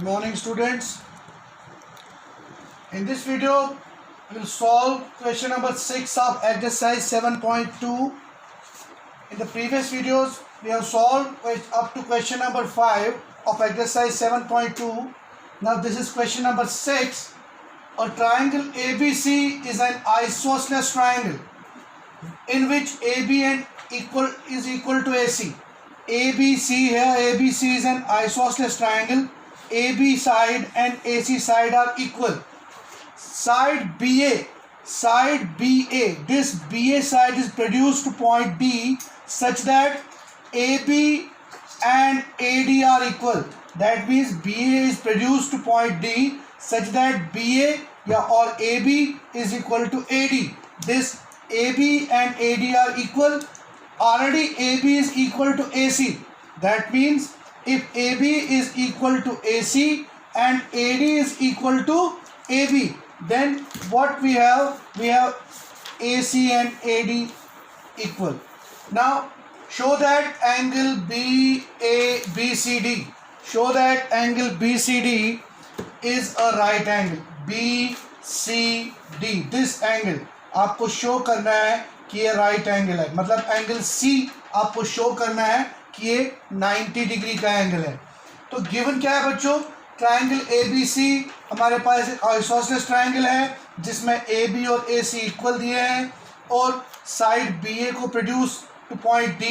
Good morning, students. In this video, we will solve question number 6 of exercise 7.2. In the previous videos, we have solved up to question number 5 of exercise 7.2. Now this is question number 6. A triangle ABC is an isosceles triangle in which AB is equal to AC. ABC here, ABC is an isosceles triangle. AB side and AC side are equal. Side BA, this BA side is produced to point D such that AB and AD are equal. That means BA is produced to point D such that BA or AB is equal to AD. This AB and AD are equal. Already AB is equal to AC. That means if AB is equal to AC and AD is equal to AB, then what we have? We have AC and AD equal. Now show that angle BCD. Show that angle BCD is a right angle. BCD, this angle आपको show करना है कि ये right angle है, मतलब angle C आपको show करना है कि ये 90 डिग्री का एंगल है. तो गिवन क्या है बच्चों? ट्रायंगल ABC हमारे पास एक आइसोसेलेस ट्रायंगल है जिसमें AB और AC इक्वल दिए हैं और साइड BA को produce to point D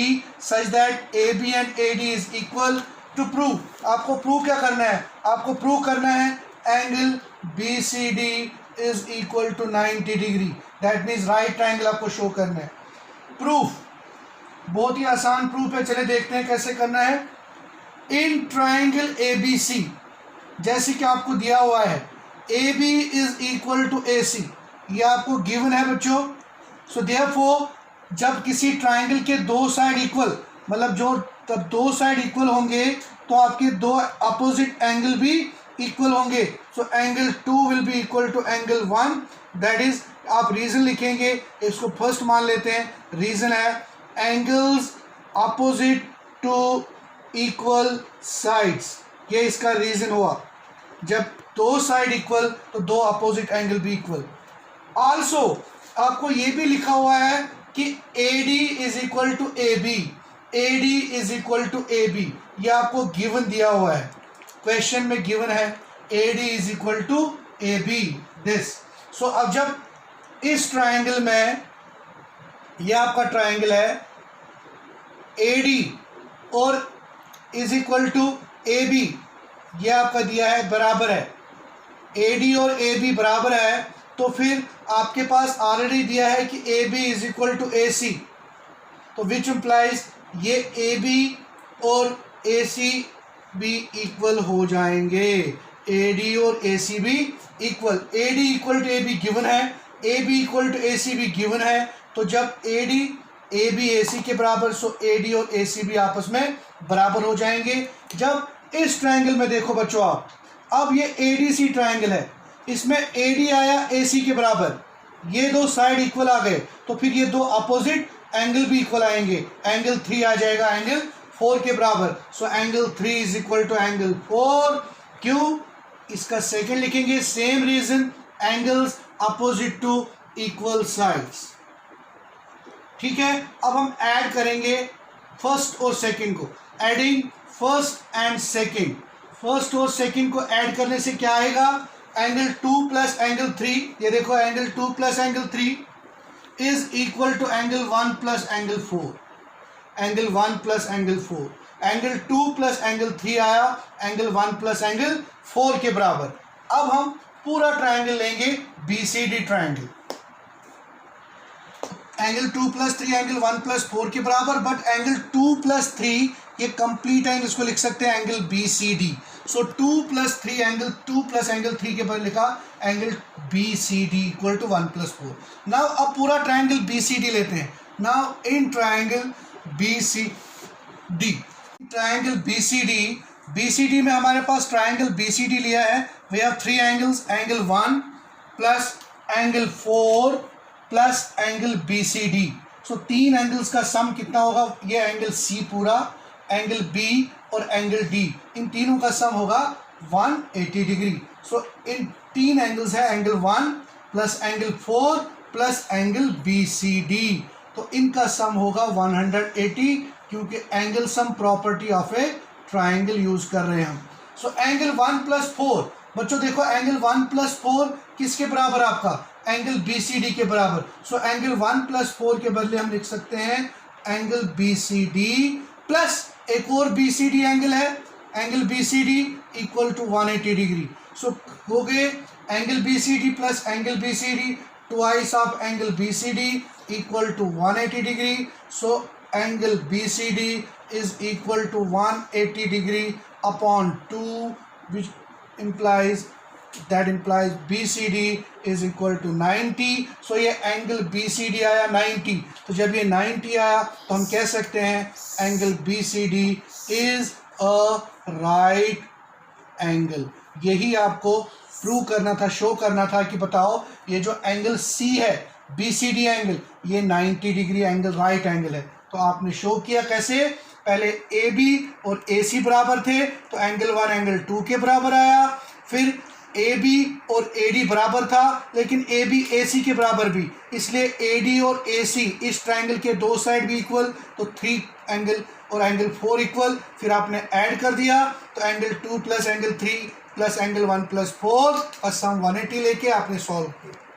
such that AB and AD is equal. To prove, आपको प्रूव क्या करना है? आपको प्रूव करना है angle BCD is equal to 90 degree. That means right triangle आपको शो करना है. प्रूफ बहुत ही आसान प्रूफ है, चले देखते हैं कैसे करना है. इन ट्रायंगल ABC जैसे कि आपको दिया हुआ है AB is equal to AC, ये आपको गिवन है बच्चों. सो देयरफॉर जब किसी ट्रायंगल के दो साइड इक्वल, मतलब जो तब दो साइड इक्वल होंगे तो आपके दो अपोजिट एंगल भी इक्वल होंगे. So angle 2 will be equal to angle 1. That is, आप रीजन लिखेंगे, इसको फर्स्ट मान लेते हैं. रीजन है angles opposite to equal sides, ये इसका रीजन हुआ. जब दो साइड इक्वल तो दो अपोजिट एंगल भी इक्वल. आल्सो आपको ये भी लिखा हुआ है कि AD is equal to AB, AD is equal to AB, ये आपको गिवन दिया हुआ है, क्वेश्चन में गिवन है AD is equal to AB this. So अब जब इस ट्रायंगल में, यह आपका ट्रायंगल है AD और इज इक्वल टू AB, यह आपका दिया है बराबर है, AD और AB बराबर है, तो फिर आपके पास ऑलरेडी दिया है कि AB is equal to AC, तो विच इम्प्लाइज ये AB और AC भी इक्वल हो जाएंगे. AD और AC भी equal. AD equal to AB given है, AB इक्वल टू AC भी गिवन है. तो जब AD AB AC के बराबर, सो AD और AC भी आपस में बराबर हो जाएंगे. जब इस ट्रायंगल में देखो बच्चों आप, अब ये ADC ट्रायंगल है, इसमें AD आया AC के बराबर, ये दो साइड इक्वल आ गए, तो फिर ये दो अपोजिट एंगल भी इक्वल आएंगे. एंगल 3 आ जाएगा एंगल 4 के बराबर. So angle 3 is equal to angle 4. क्यों? इसका सेकंड लिखेंगे, same reason, angles opposite to equal sides. ठीक है, अब हम ऐड करेंगे फर्स्ट और सेकंड को. Adding first and second, first और सेकंड को ऐड करने से क्या आएगा? एंगल 2 प्लस एंगल 3, ये देखो angle 2 plus angle 3 is equal to angle 1 plus angle 4. Angle 1 plus angle 4, angle 2 plus angle 3 आया, एंगल 1 प्लस एंगल 4 के बराबर. अब हम पूरा ट्रायंगल लेंगे BCD triangle. Angle 2 plus 3 angle 1 plus 4 के बराबर, बट एंगल 2 प्लस 3 ये कंप्लीट एंगल, इसको लिख सकते हैं angle BCD. So 2 plus 3 angle 2 plus angle 3 के बराबर लिखा angle BCD equal to 1 plus 4. Now अब पूरा ट्रायंगल BCD लेते हैं. Now in triangle BCD, triangle BCD में हमारे पास ट्रायंगल BCD लिया है. We have 3 angles, angle 1 plus angle 4 plus angle BCD. So 3 angles का सम कितना होगा? ये एंगल C पूरा, एंगल B और एंगल D, इन तीनों का सम होगा 180 डिग्री। सो इन 3 एंगल्स है, angle 1 plus angle 4 plus angle BCD, तो इनका सम होगा 180, क्योंकि angle sum property of A triangle use कर रहे हैं हम। सो एंगल 1 प्लस 4, बच्चों देखो एंगल 1 प्लस 4 किसके बराबर आपका, एंगल BCD के बराबर। सो एंगल 1 प्लस 4 के बदले हम लिख सकते हैं एंगल BCD प्लस एक और BCD एंगल है, angle BCD equal to 180 degree. So हो गए angle BCD plus angle BCD twice of angle BCD equal to 180 degree. So angle BCD is equal to 180 degree upon 2, which implies BCD is equal to 90। सो ये angle BCD आया 90, तो जब ये 90 आया तो हम कह सकते हैं angle BCD is a right angle। यही आपको प्रूव करना था, शो करना था कि बताओ ये जो एंगल C है BCD एंगल, ये 90 डिग्री एंगल राइट एंगल है। तो आपने शो किया कैसे, पहले AB और AC बराबर थे तो एंगल 1 एंगल 2 के बराबर आया, फिर AB और AD बराबर था लेकिन AB AC के बराबर भी, इसलिए AD और AC इस ट्राइंगल के दो साइड भी इक्वल, तो 3 एंगल और एंगल 4 इक्वल, फिर आपने ऐड कर दिया तो angle 2 plus angle 3 plus angle 1 plus 4 और सम 180 लेके आपने सॉल्व किया।